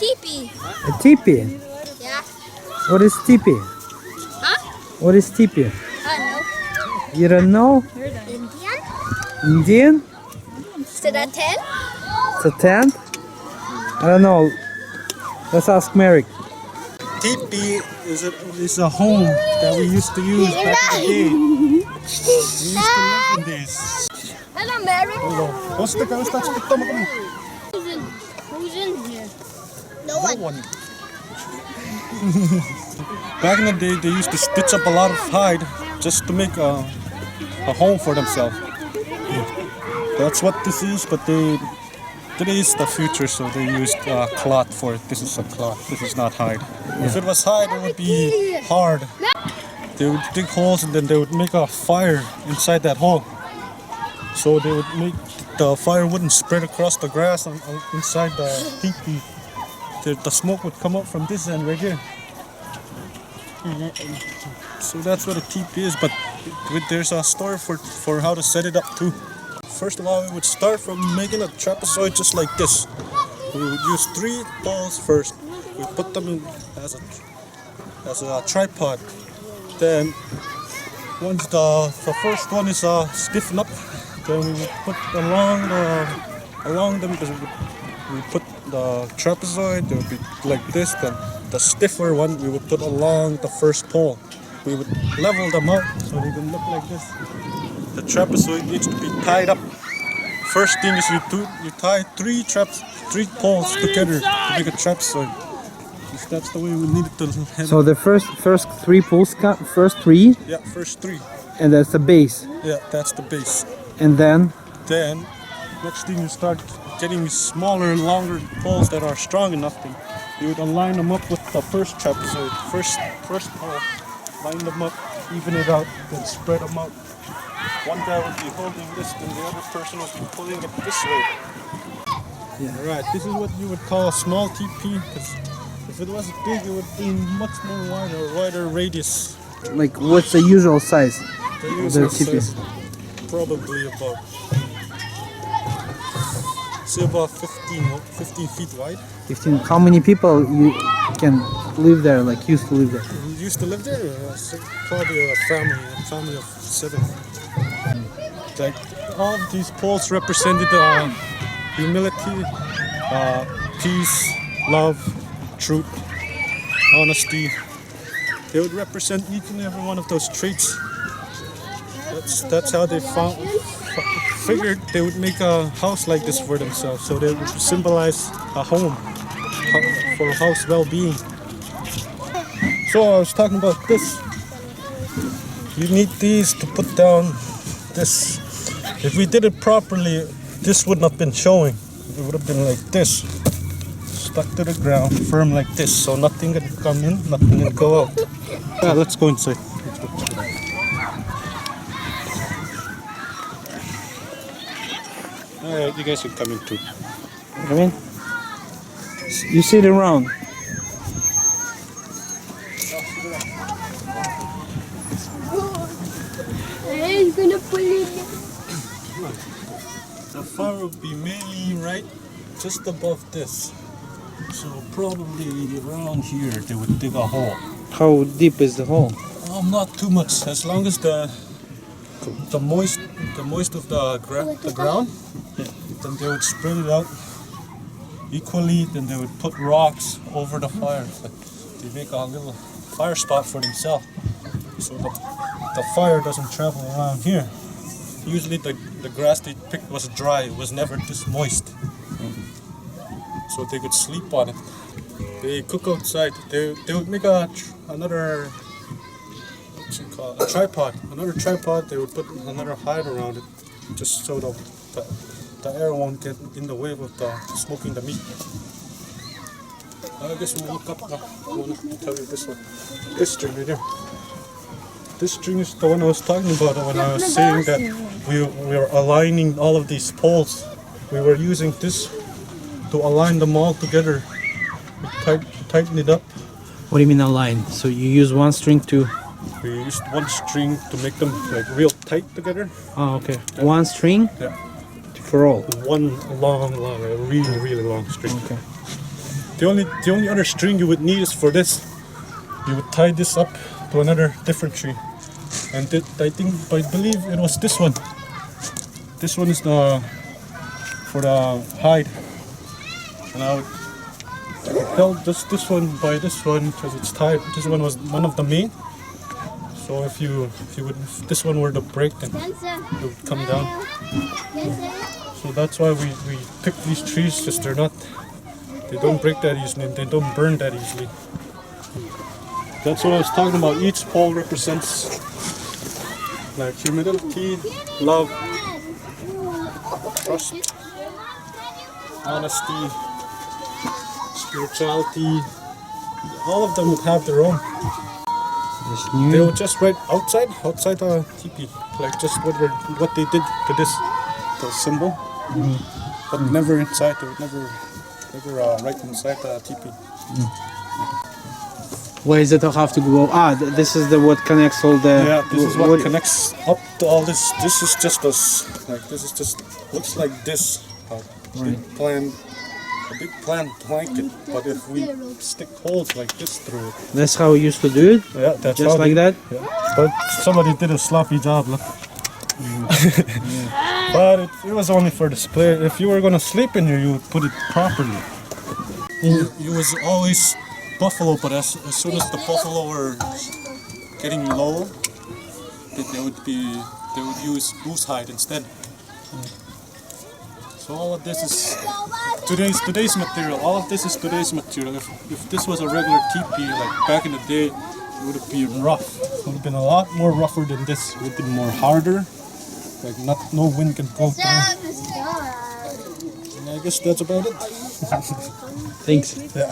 Tipi. A tipi? Yeah. What is tipi? Huh? What is tipi? No. You don't know? Indian? Indian? Is that a tent? It's a tent? I don't know. Let's ask Marek. Tipi is a home that we used to use back in the day. We used to live in this. Hello, Marek. What's the ghost that's picked up? Who's in here? No one. Back in the day, they used to stitch up a lot of hide just to make a home for themselves. That's what this is, but today is the future, so they used cloth for it. This is a cloth. This is not hide. Yeah. If it was hide, it would be hard. They would dig holes and then they would make a fire inside that hole. So they would make the fire wouldn't spread across the grass inside the teepee. The smoke would come up from this end right here. So that's what a teepee is, but there's a story for how to set it up too. First of all, we would start from making a trapezoid just like this. We would use 3 poles first. We put them in as a tripod. Then once the first one is stiffened up, then we would put along them, because we put the trapezoid. They would be like this. Then the stiffer one we would put along the first pole. We would level them out so they would look like this. The trapezoid needs to be tied up. First thing is you tie 3 poles together to make a trapezoid. That's the way we need it to head. So the first 3 poles, first 3? Yeah, first 3. And that's the base. Yeah, that's the base. And then? Then, next thing you start getting smaller, longer poles that are strong enough. Then you would align them up with the first trapezoid. First pole, line them up, even it out, then spread them out. One guy would be holding this, then the other person would be pulling it this way. Yeah. Alright, this is what you would call a small TP, because if it was big, it would be much more wider radius. Like, what's the usual size? The usual size, probably about, say about 15 feet wide. 15. How many people you can live there, like used to live there? Used to live there? Probably a family of 7. Like, all of these poles represented humility, peace, love, truth, honesty. They would represent each and every one of those traits. That's how they figured they would make a house like this for themselves. So they would symbolize a home for house well-being. So I was talking about this. You need these to put down this. If we did it properly, this wouldn't have been showing. It would have been like this, stuck to the ground, firm like this, so nothing can come in, nothing can go out. Yeah, let's go inside. Alright, you guys can come in too. Come in. You sit around. He's gonna pull it. The fire would be mainly right just above this. So probably around here they would dig a hole. How deep is the hole? Not too much. As long as the moist of the ground, then they would spread it out equally. Then they would put rocks over the fire. They make a little fire spot for themselves, so the fire doesn't travel around here. Usually the grass they picked was dry. It was never this moist, so they could sleep on it. They cook outside. They would make another, what's it called, a tripod. Another tripod. They would put another hide around it, just so the air won't get in the way of smoking the meat. I guess we'll look up. I want to tell you this one. This string right here. This string is the one I was talking about when I was saying that we were aligning all of these poles. We were using this to align them all together, tighten it up. What do you mean align? So you use one string to... We used one string to make them like real tight together. Oh, okay. One string? Yeah. For all? One long, really long string. Okay. the only other string you would need is for this. You would tie this up to another different tree, and I believe it was this one. This one is for the hide, and I would held just this one by this one because it's tied. This one was one of the main. So if this one were to break, then it would come down. So that's why we pick these trees, because they don't break that easily, and they don't burn that easily. That's what I was talking about. Each pole represents like humility, love, trust, honesty, spirituality. All of them would have their own. They would just write outside the tipi, like just what they did to the symbol, but never inside. They would never write inside the tipi. Where is it? I have to go. This is the what connects all the. Yeah, this is what connects up to all this. This is just this is just looks like this. A big plant blanket, but if we stick holes like this through it. That's how we used to do it? Yeah, that's just like that? Yeah. But somebody did a sloppy job, look. But it was only for display. If you were going to sleep in here, you would put it properly. It was always buffalo, but as soon as the buffalo were getting low, they would use moose hide instead. So all of this is today's material. All of this is today's material. If this was a regular teepee, like back in the day, it would have been rough. It would have been a lot more rougher than this. It would have been more harder. Like no wind can blow down. And I guess that's about it. Thanks. Yeah.